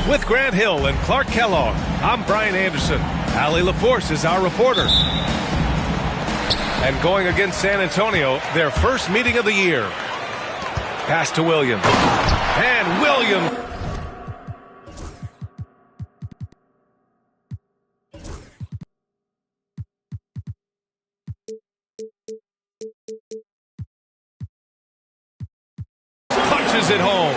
With Grant Hill and Clark Kellogg, I'm Brian Anderson. Allie LaForce is our reporter. And going against San Antonio, their first meeting of the year. Pass to Williams. And Williams. Punches it home.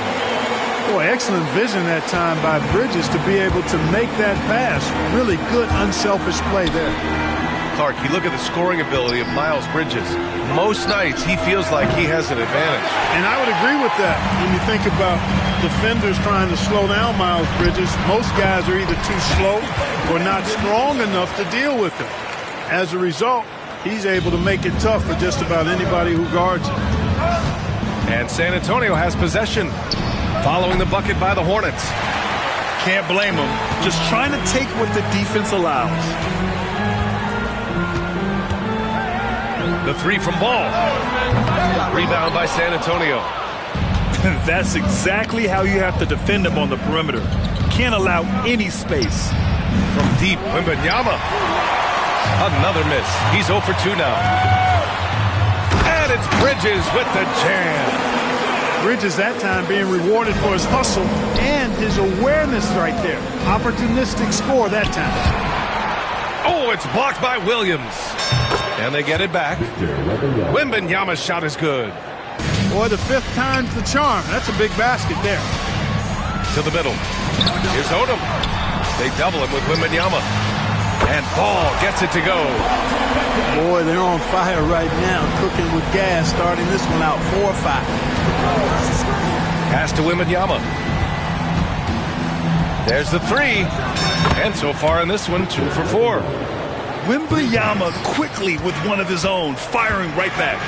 Boy, excellent vision that time by Bridges to be able to make that pass. Really good, unselfish play there. Clark, you look at the scoring ability of Miles Bridges. Most nights, he feels like he has an advantage. And I would agree with that. When you think about defenders trying to slow down Miles Bridges, most guys are either too slow or not strong enough to deal with him. As a result, he's able to make it tough for just about anybody who guards him. And San Antonio has possession, following the bucket by the Hornets. Can't blame them. Just trying to take what the defense allows. The three from Ball. Rebound by San Antonio. That's exactly how you have to defend them on the perimeter. Can't allow any space. From deep, Wembanyama. Another miss. He's 0 for 2 now. And it's Bridges with the jam. Bridges that time being rewarded for his hustle and his awareness right there. Opportunistic score that time. Oh, it's blocked by Williams. And they get it back. Wembanyama's shot is good. Boy, the fifth time's the charm. That's a big basket there. To the middle. Here's Odom. They double him with Wembanyama. And Ball gets it to go. Boy, they're on fire right now, cooking with gas, starting this one out 4-5. Pass to Wembanyama. There's the three. And so far in this one, 2 for 4. Wembanyama quickly with one of his own, firing right back.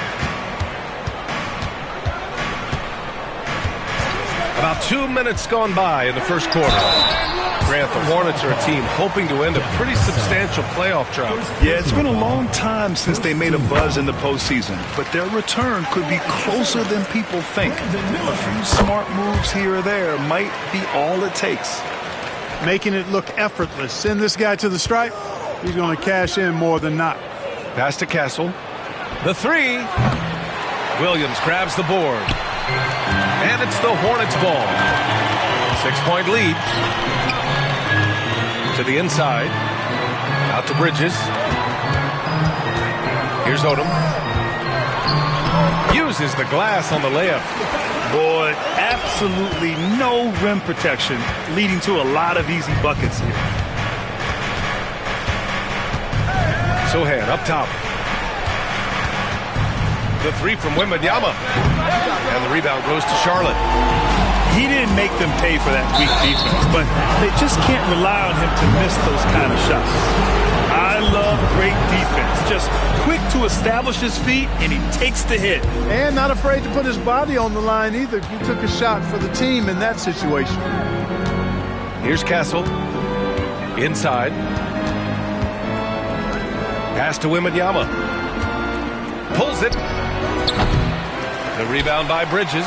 About 2 minutes gone by in the first quarter. Grant, the Hornets are a team hoping to end a pretty substantial playoff drought. Yeah, it's been a long time since they made a buzz in the postseason, but their return could be closer than people think. A few smart moves here or there might be all it takes. Making it look effortless. Send this guy to the stripe. He's going to cash in more than not. Pass to Castle. The three. Williams grabs the board. And it's the Hornets' ball. 6-point lead. To the inside. Out to Bridges. Here's Odom. Uses the glass on the layup. Boy, absolutely no rim protection, leading to a lot of easy buckets here. Sohan up top. The three from Wembanyama. And the rebound goes to Charlotte. He didn't make them pay for that weak defense, but they just can't rely on him to miss those kind of shots. I love great defense. Just quick to establish his feet, and he takes the hit. And not afraid to put his body on the line either. He took a shot for the team in that situation. Here's Castle. Inside. Pass to Wembanyama. Pulls it. The rebound by Bridges.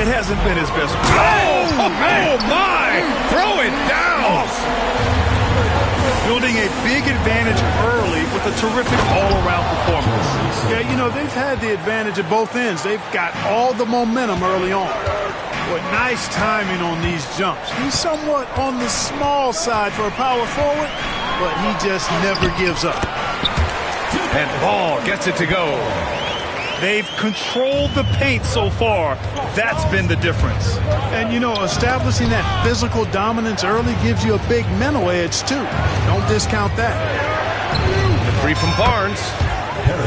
It hasn't been his best. Oh my! Throw it down! Building a big advantage early with a terrific all-around performance. Yeah, you know, they've had the advantage at both ends. They've got all the momentum early on. But nice timing on these jumps. He's somewhat on the small side for a power forward, but he just never gives up. And Ball gets it to go. They've controlled the paint so far. That's been the difference. And, you know, establishing that physical dominance early gives you a big mental edge, too. Don't discount that. The three from Barnes.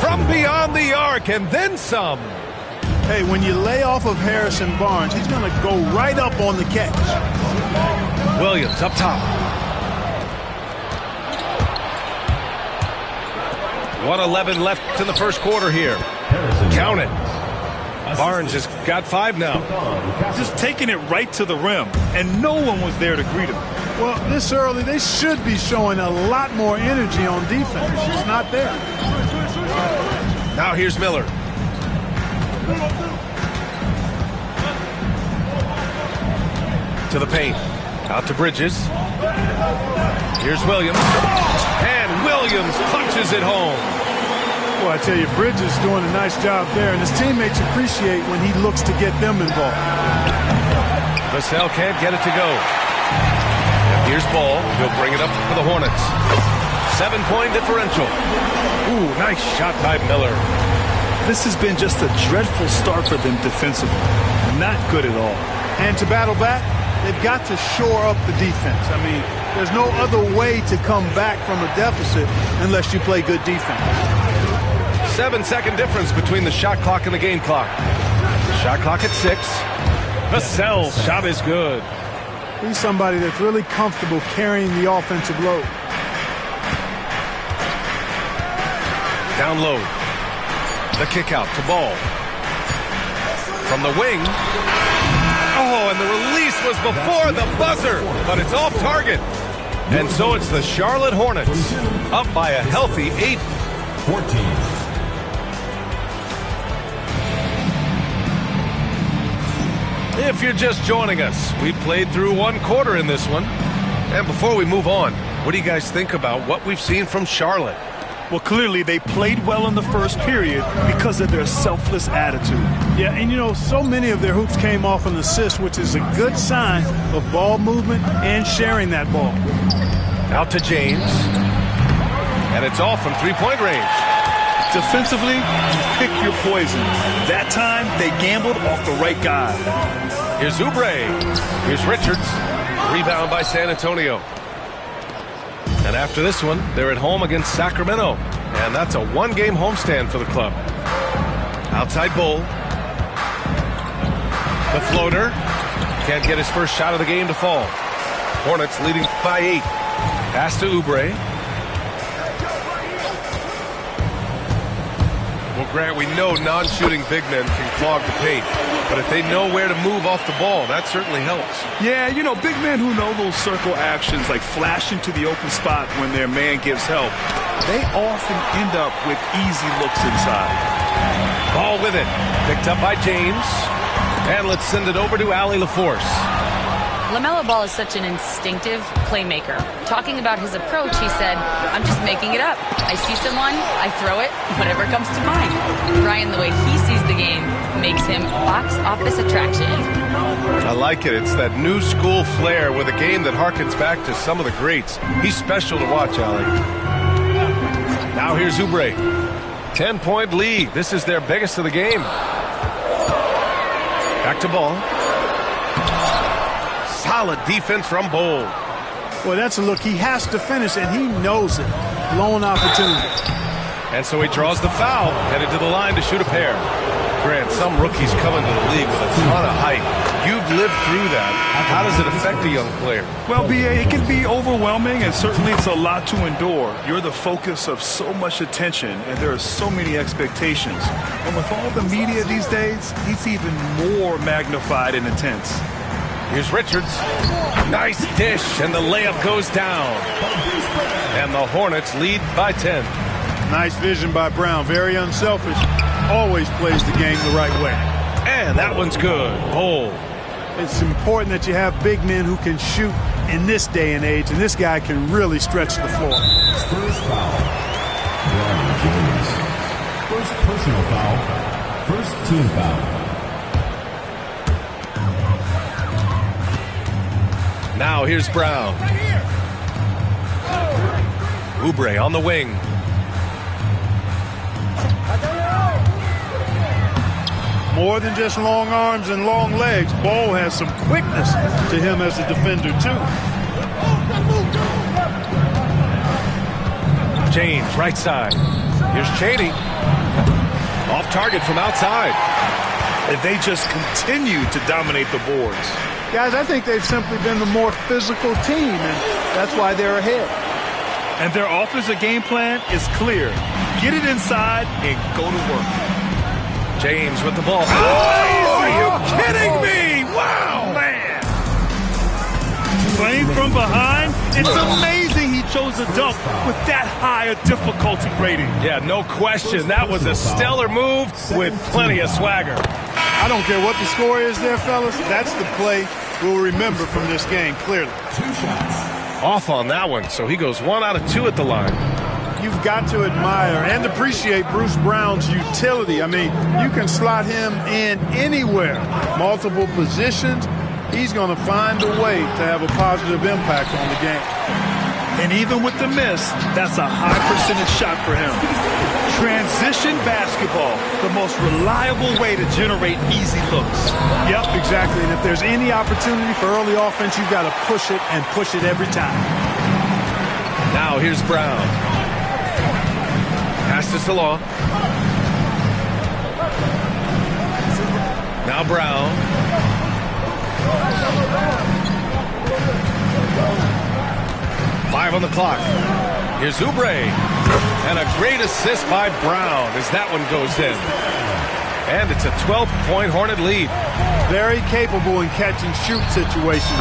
From beyond the arc, and then some. Hey, when you lay off of Harrison Barnes, he's going to go right up on the catch. Williams up top. 1:11 left in the first quarter here. Count it. Barnes has got 5 now. Just taking it right to the rim, and no one was there to greet him. Well, this early, they should be showing a lot more energy on defense. It's not there. Now here's Miller. To the paint. Out to Bridges. Here's Williams. And Williams punches it home. Well, I tell you, Bridges doing a nice job there, and his teammates appreciate when he looks to get them involved. Vassell can't get it to go. And here's Ball. He'll bring it up for the Hornets. 7-point differential. Ooh, nice shot by Miller. This has been just a dreadful start for them defensively. Not good at all. And to battle back, they've got to shore up the defense. I mean, there's no other way to come back from a deficit unless you play good defense. 7-second difference between the shot clock and the game clock. Shot clock at 6. Vassell's shot is good. He's somebody that's really comfortable carrying the offensive load. Down low. The kick out to Ball. From the wing. Oh, and the release was before the buzzer, but it's off target. And so it's the Charlotte Hornets up by a healthy 8. 14. If you're just joining us, we played through one quarter in this one. And before we move on, what do you guys think about what we've seen from Charlotte? Well, clearly they played well in the first period because of their selfless attitude. Yeah, and you know, so many of their hoops came off an assist, which is a good sign of ball movement and sharing that ball. Out to James. And it's off from three-point range. Defensively, pick your poison. That time, they gambled off the right guy. Here's Oubre. Here's Richards. Rebound by San Antonio. And after this one, they're at home against Sacramento. And that's a one-game homestand for the club. Outside Bull. The floater. Can't get his first shot of the game to fall. Hornets leading by 8. Pass to Oubre. Well, Grant, we know non-shooting big men can clog the paint, but if they know where to move off the ball, that certainly helps. Yeah, you know, big men who know those circle actions, like flashing to the open spot when their man gives help, they often end up with easy looks inside. Ball with it. Picked up by James. And let's send it over to Allie LaForce. LaMelo Ball is such an instinctive playmaker. Talking about his approach, he said, I'm just making it up. I see someone, I throw it, whatever comes to mind. Ryan, the way he sees the game, makes him box office attraction. I like it. It's that new school flair with a game that harkens back to some of the greats. He's special to watch, Allie. Now here's Oubre. 10-point lead. This is their biggest of the game. Back to Ball. Solid defense from Bull. Well, that's a look. He has to finish, and he knows it. Blown opportunity. And so he draws the foul, headed to the line to shoot a pair. Grant, some rookies come into the league with a ton of hype. You've lived through that. How does it affect a young player? Well, B.A., it can be overwhelming, and certainly it's a lot to endure. You're the focus of so much attention, and there are so many expectations. And with all the media these days, it's even more magnified and intense. Here's Richards. Nice dish, and the layup goes down. And the Hornets lead by 10. Nice vision by Brown. Very unselfish. Always plays the game the right way. And that one's good. Bull. It's important that you have big men who can shoot in this day and age, and this guy can really stretch the floor. First foul. Ron James. First personal foul. First team foul. Now here's Brown. Oubre on the wing. More than just long arms and long legs, Ball has some quickness to him as a defender, too. James, right side. Here's Chaney. Off target from outside. And they just continue to dominate the boards. Guys, I think they've simply been the more physical team, and that's why they're ahead. And their offensive game plan is clear. Get it inside and go to work. James with the ball. Oh, are you kidding me? Wow, man. Playing from behind, it's amazing he chose to dunk with that high a difficulty rating. Yeah, no question. That was a stellar move with plenty of swagger. I don't care what the score is there, fellas. That's the play we'll remember from this game, clearly. 2 shots. Off on that one, so he goes 1 out of 2 at the line. You've got to admire and appreciate Bruce Brown's utility. I mean, you can slot him in anywhere, multiple positions. He's going to find a way to have a positive impact on the game. And even with the miss, that's a high percentage shot for him. Transition basketball, the most reliable way to generate easy looks. Yep, exactly. And if there's any opportunity for early offense, you've got to push it and push it every time. Now here's Brown. Pass to Salah. Now Brown. Five on the clock. Here's Oubre. And a great assist by Brown as that one goes in. And it's a 12-point Hornet lead. Very capable in catch and shoot situations.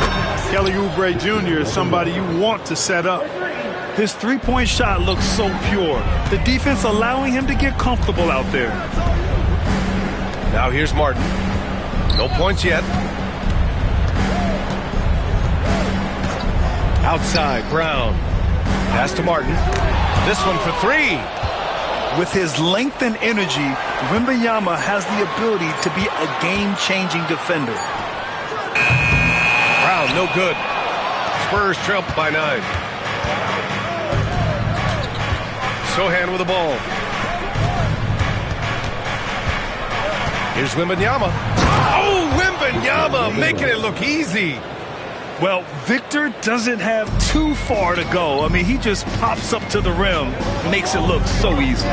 Kelly Oubre Jr. is somebody you want to set up. His three-point shot looks so pure. The defense allowing him to get comfortable out there. Now here's Martin. No points yet. Outside, Brown. Pass to Martin. This one for 3. With his length and energy, Wembanyama has the ability to be a game-changing defender. Brown, no good. Spurs trail by 9. Sohan with the ball. Here's Wembanyama. Oh, Wembanyama making it look easy. Well, Victor doesn't have too far to go. I mean, he just pops up to the rim, makes it look so easy.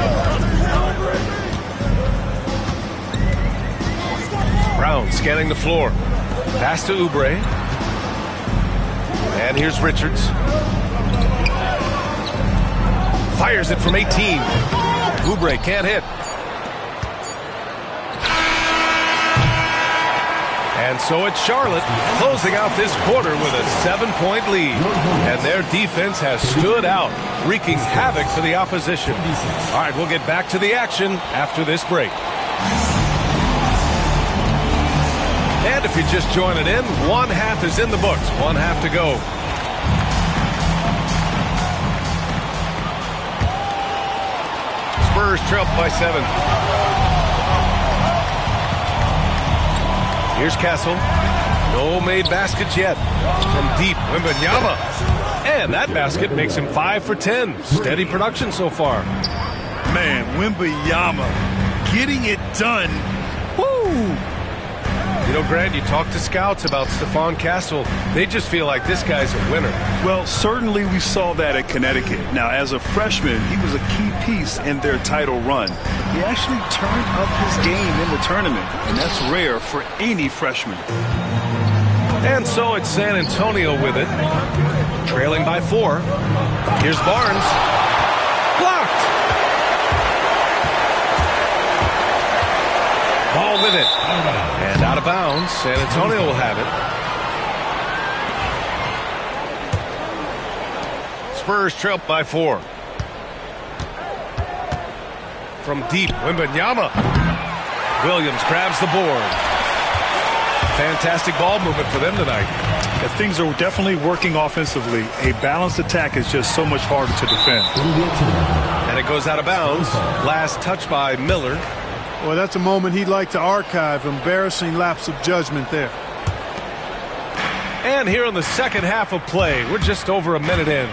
Brown scanning the floor. Pass to Oubre. And here's Richards. Fires it from 18. Oubre can't hit. And so it's Charlotte closing out this quarter with a 7-point lead. And their defense has stood out, wreaking havoc for the opposition. All right, we'll get back to the action after this break. And if you're just joining in, 1/2 is in the books. 1/2 to go. Spurs trail by 7. Here's Castle. No made baskets yet. From deep, Wembanyama. And that basket makes him 5 for 10. Steady production so far. Man, Wembanyama getting it done. Woo! You know, Grant, you talk to scouts about Stephon Castle. They just feel like this guy's a winner. Well, certainly we saw that at Connecticut. Now, as a freshman, he was a key piece in their title run. He actually turned up his game in the tournament, and that's rare for any freshman. And so it's San Antonio with it, trailing by 4. Here's Barnes. Blocked! Ball with it. And out of bounds. San Antonio will have it. Spurs trail by 4. From deep, Wembanyama. Williams grabs the board. Fantastic ball movement for them tonight. If things are definitely working offensively, a balanced attack is just so much harder to defend. And it goes out of bounds. Last touch by Miller. Well, that's a moment he'd like to archive. Embarrassing lapse of judgment there. And here in the second half of play, we're just over a minute in.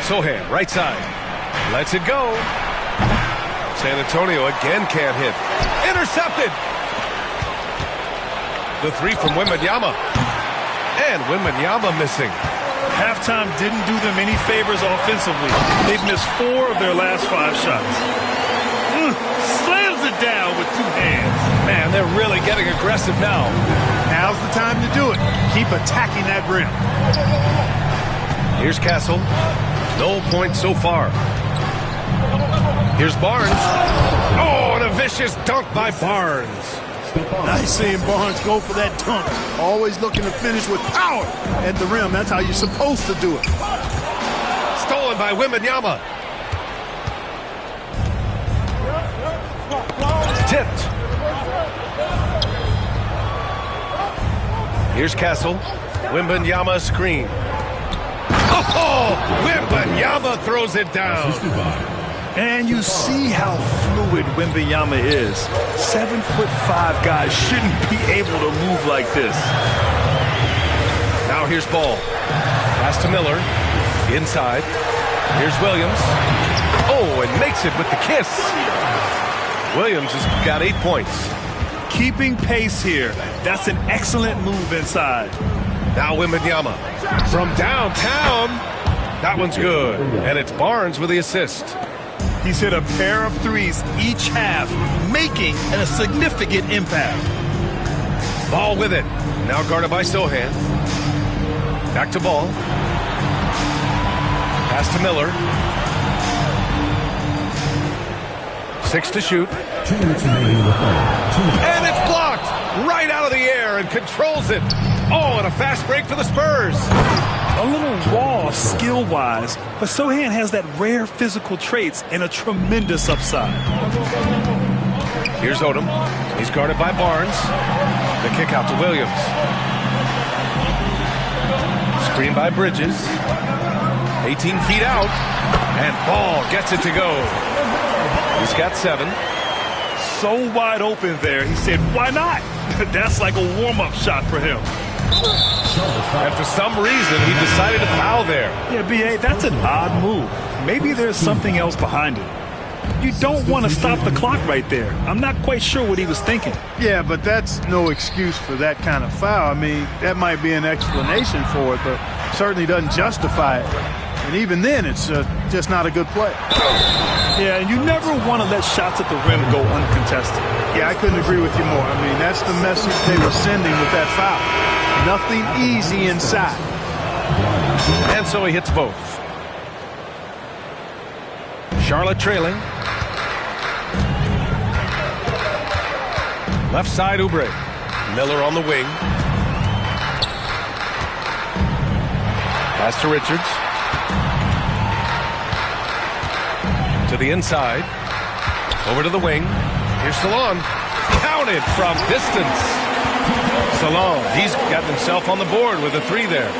Sohan, right side. Lets it go. San Antonio again can't hit. Intercepted. The 3 from Wembanyama. And Wembanyama missing. Halftime didn't do them any favors offensively. They've missed 4 of their last 5 shots. Slams it down with 2 hands. Man, they're really getting aggressive now. Now's the time to do it. Keep attacking that rim. Here's Castle. No points so far. Here's Barnes. Oh, and a vicious dunk by Barnes. Nice seeing Barnes go for that dunk. Always looking to finish with power at the rim. That's how you're supposed to do it. Stolen Stolen by Wembanyama. Tipped. Here's Castle. Wembanyama screen. Oh! Wembanyama throws it down. And you see how fluid Wembanyama is. 7'5" guys shouldn't be able to move like this. Now here's Ball. Pass to Miller. Inside. Here's Williams. Oh, and makes it with the kiss. Williams has got 8 points. Keeping pace here. That's an excellent move inside. Now Wembanyama from downtown. That one's good. And it's Barnes with the assist. He's hit a pair of threes each half, making a significant impact. Ball with it. Now guarded by Sohan. Back to Ball. Pass to Miller. 6 to shoot. 2 minutes remaining in the third. And it's blocked right out of the air and controls it. Oh, and a fast break for the Spurs. A little raw skill-wise, but Sohan has that rare physical traits and a tremendous upside. Here's Odom. He's guarded by Barnes. The kick out to Williams. Screen by Bridges. 18 feet out. And Ball gets it to go. He's got 7. So wide open there. He said, why not? That's like a warm-up shot for him. And for some reason, he decided to foul there. Yeah, B.A., that's an odd move. Maybe there's something else behind it. You don't want to stop the clock right there. I'm not quite sure what he was thinking. Yeah, but that's no excuse for that kind of foul. I mean, that might be an explanation for it, but certainly doesn't justify it. And even then, it's just not a good play. Yeah, and you never want to let shots at the rim go uncontested. Yeah, I couldn't agree with you more. I mean, that's the message they were sending with that foul. Nothing easy inside. And so he hits both. Charlotte trailing. Left side, Oubre. Miller on the wing. Pass to Richards. To the inside. Over to the wing. Here's Salon. Counted from distance. Salon, he's gotten himself on the board with a 3 there.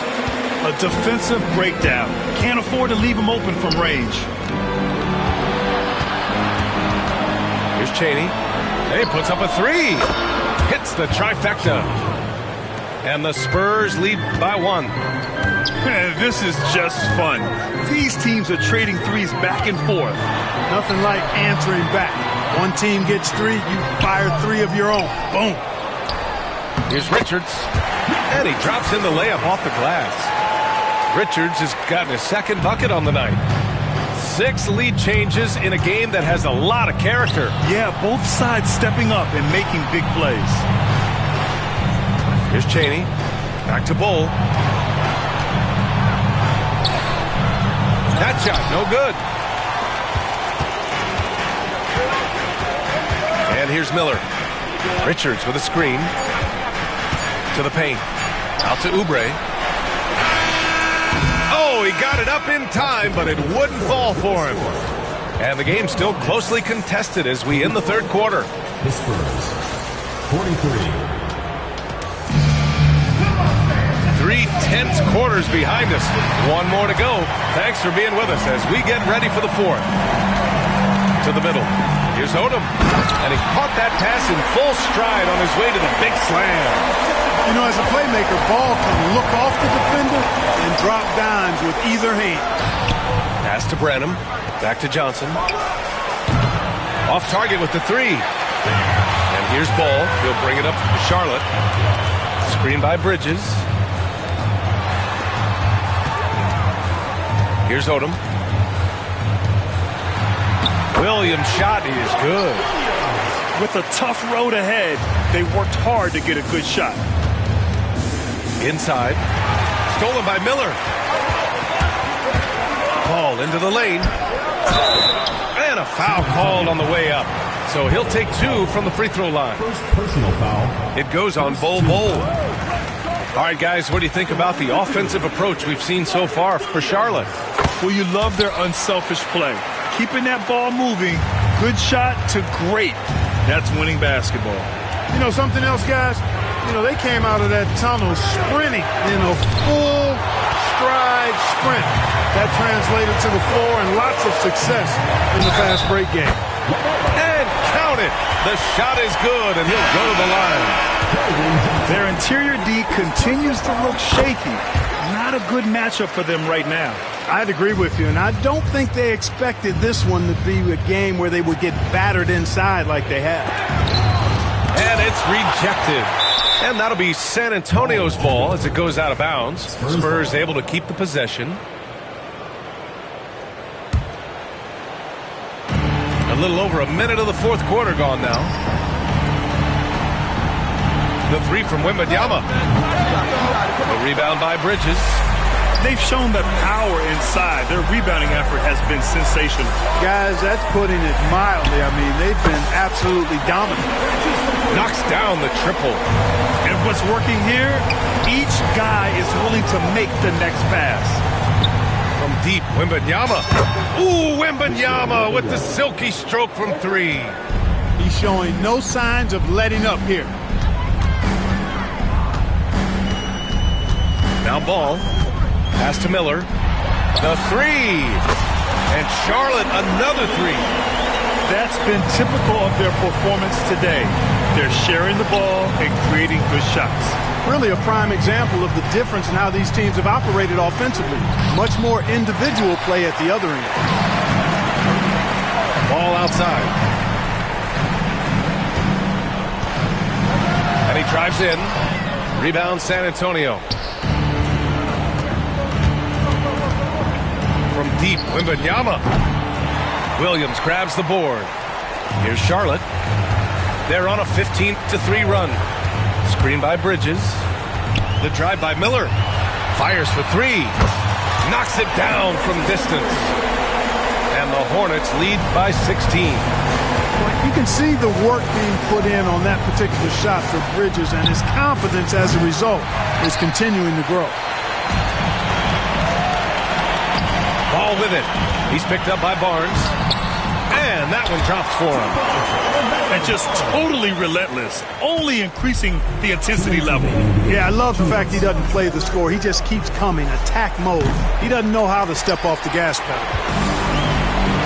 A defensive breakdown. Can't afford to leave him open from range. Here's Chaney. He puts up a 3. Hits the trifecta. And the Spurs lead by 1. Man, this is just fun. These teams are trading threes back and forth. Nothing like answering back. One team gets 3, you fire 3 of your own. Boom. Here's Richards. And he drops in the layup off the glass. Richards has gotten his second bucket on the night. 6 lead changes in a game that has a lot of character. Yeah, both sides stepping up and making big plays. Here's Chaney. Back to Bull. That shot, no good. And here's Miller. Richards with a screen. To the paint. Out to Oubre. Oh, he got it up in time, but it wouldn't fall for him. And the game's still closely contested as we end the third quarter. The Spurs, 43. 3 tense quarters behind us. 1 more to go. Thanks for being with us as we get ready for the 4th. To the middle. Here's Odom. And he caught that pass in full stride on his way to the big slam. You know, as a playmaker, Ball can look off the defender and drop dimes with either hand. Pass to Branham. Back to Johnson. Off target with the 3. And here's Ball. He'll bring it up to Charlotte. Screen by Bridges. Here's Odom. Williams' shot is good. With a tough road ahead, they worked hard to get a good shot. Inside. Stolen by Miller. Ball into the lane. And a foul called on the way up. So he'll take 2 from the free throw line. First personal foul. It goes on Bol. All right, guys, what do you think about the offensive approach we've seen so far for Charlotte? Well, you love their unselfish play. Keeping that ball moving, good shot to great. That's winning basketball. You know, something else, guys? You know, they came out of that tunnel sprinting in a full stride sprint. That translated to the floor and lots of success in the fast break game. And count it. The shot is good, and he'll go to the line. Their interior D continues to look shaky. Not a good matchup for them right now. I'd agree with you, and I don't think they expected this one to be a game where they would get battered inside like they have. And it's rejected. And that'll be San Antonio's ball as it goes out of bounds. Spurs able to keep the possession. A little over a minute of the fourth quarter gone now. The three from Wembanyama. The rebound by Bridges. They've shown the power inside. Their rebounding effort has been sensational. Guys, that's putting it mildly. I mean, they've been absolutely dominant. Knocks down the triple. And what's working here, each guy is willing to make the next pass. From deep, Wembanyama. Ooh, Wembanyama with the silky stroke from three. He's showing no signs of letting up here. Now ball. Pass to Miller. The three. And Charlotte another three. That's been typical of their performance today. They're sharing the ball and creating good shots. Really a prime example of the difference in how these teams have operated offensively. Much more individual play at the other end. Ball outside. And he drives in. Rebound San Antonio. From deep, Wembanyama. Williams grabs the board. Here's Charlotte. They're on a 15-3 run. Screen by Bridges. The drive by Miller. Fires for three. Knocks it down from distance. And the Hornets lead by 16. You can see the work being put in on that particular shot for Bridges, and his confidence as a result is continuing to grow. Ball with it. He's picked up by Barnes. And that one drops for him. And just totally relentless, only increasing the intensity level. Yeah, I love the fact he doesn't play the score. He just keeps coming, attack mode. He doesn't know how to step off the gas pedal.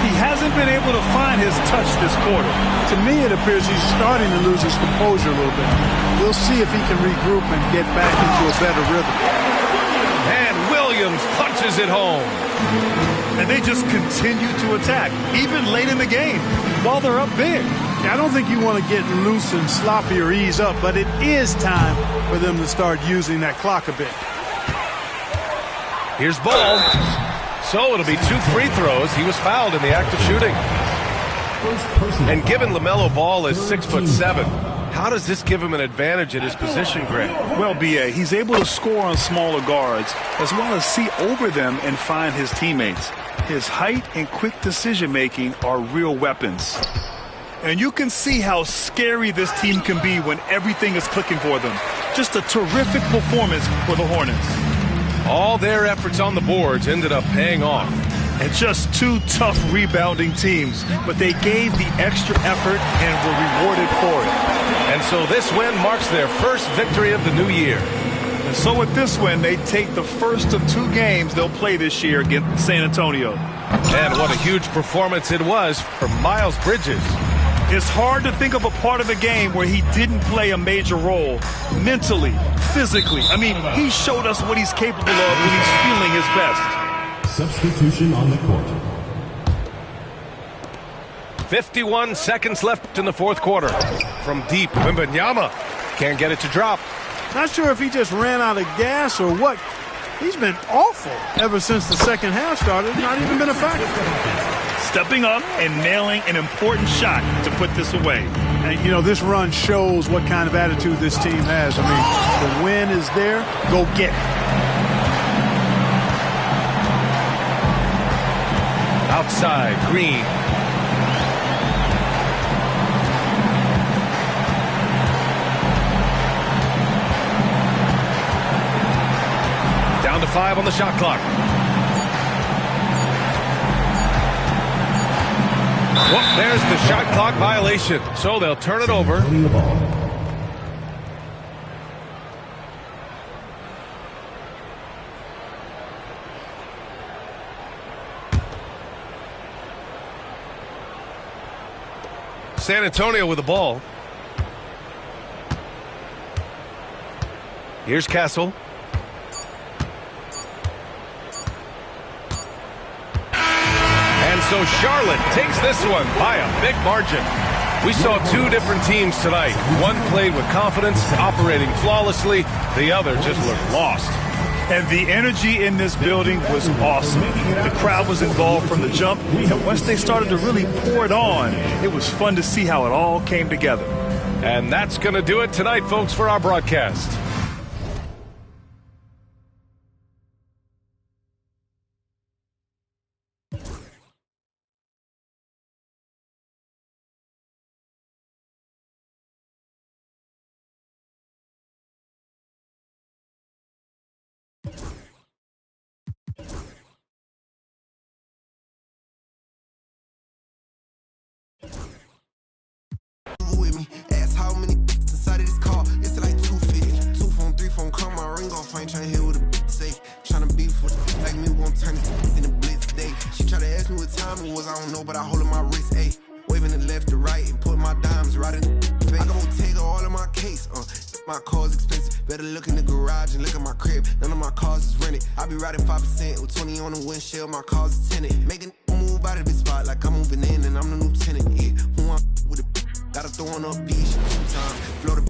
He hasn't been able to find his touch this quarter. To me, it appears he's starting to lose his composure a little bit. We'll see if he can regroup and get back into a better rhythm. And Williams punches it home. And they just continue to attack, even late in the game, while they're up big. I don't think you want to get loose and sloppy or ease up, but it is time for them to start using that clock a bit. Here's Ball. So it'll be 2 free throws. He was fouled in the act of shooting. And given LaMelo Ball is 6'7", how does this give him an advantage at his position, Greg? Well, B.A., he's able to score on smaller guards, as well as see over them and find his teammates. His height and quick decision-making are real weapons. And you can see how scary this team can be when everything is clicking for them. Just a terrific performance for the Hornets. All their efforts on the boards ended up paying off. And just two tough rebounding teams, but they gave the extra effort and were rewarded for it. And so this win marks their first victory of the new year. And so with this win, they take the first of 2 games they'll play this year against San Antonio. And what a huge performance it was for Miles Bridges. It's hard to think of a part of the game where he didn't play a major role mentally, physically. I mean, he showed us what he's capable of when he's feeling his best. Substitution on the court. 51 seconds left in the fourth quarter. From deep, Wembanyama can't get it to drop. Not sure if he just ran out of gas or what. He's been awful ever since the second half started. Not even been a factor. Stepping up and nailing an important shot to put this away. And, you know, this run shows what kind of attitude this team has. I mean, the win is there. Go get it. Outside, Green. Down to 5 on the shot clock. Well, there's the shot clock violation. So they'll turn it over. The ball. San Antonio with the ball. Here's Castle. And so Charlotte takes this one by a big margin. We saw two different teams tonight. One played with confidence, operating flawlessly. The other just looked lost. And the energy in this building was awesome. The crowd was involved from the jump, and once they started to really pour it on, it was fun to see how it all came together. And that's going to do it tonight, folks, for our broadcast. With me, ask how many inside of this car. It's like 250. 2 phone, 3 phone, come my ring off. I ain't trying to hear what the say. Trying to beef with like me, won't turn it in the blitz day. She try to ask me what time it was, I don't know, but I hold in my wrist, ayy. Waving the left to right and put my dimes right in the face. I go take all of my case, my car's expensive. Better look in the garage and look at my crib. None of my cars is rented. I be riding 5% with 20 on the windshield. My car's is tinted. Making move out of this spot like I'm moving in and I'm the new tenant. Yeah, who I'm with it. Gotta throw on up beach 2 times. Float the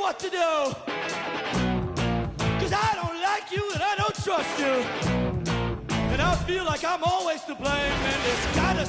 what to do. Cause I don't like you and I don't trust you. And I feel like I'm always to blame, and it's gotta...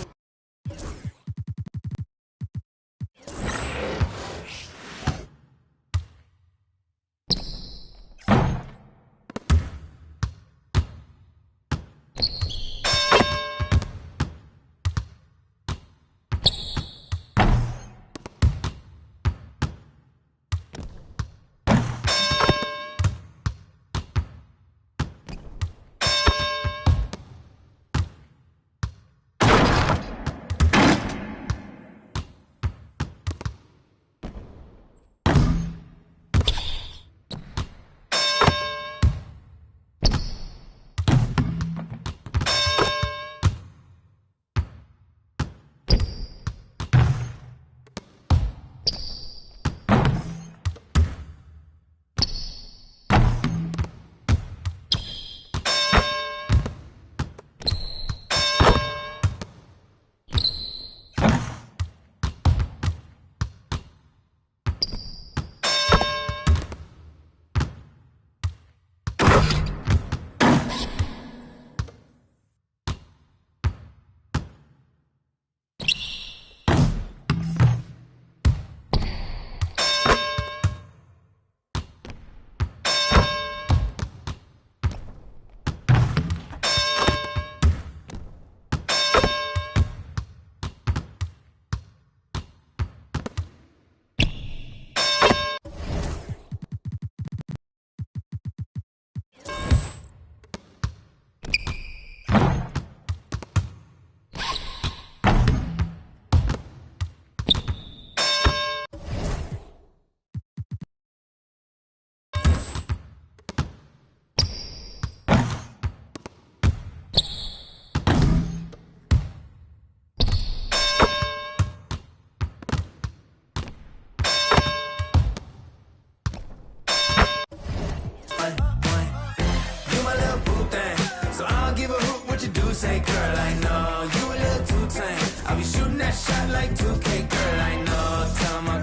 Say, girl, I know you a little too tame. I'll be shooting that shot like 2K, girl, I know.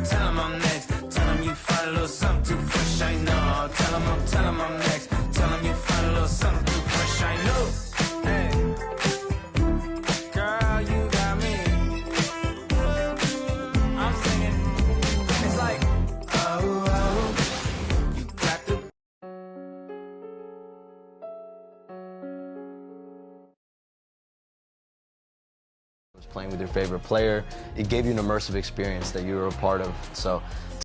Tell him I'm next. Tell him you find a little something too fresh, I know. Tell him I'm next. Tell him you find a little something too fresh, I know. Hey, girl, you got me. I'm singing. It's like, oh, oh, you got the... Playing with your favorite player, it gave you an immersive experience that you were a part of. So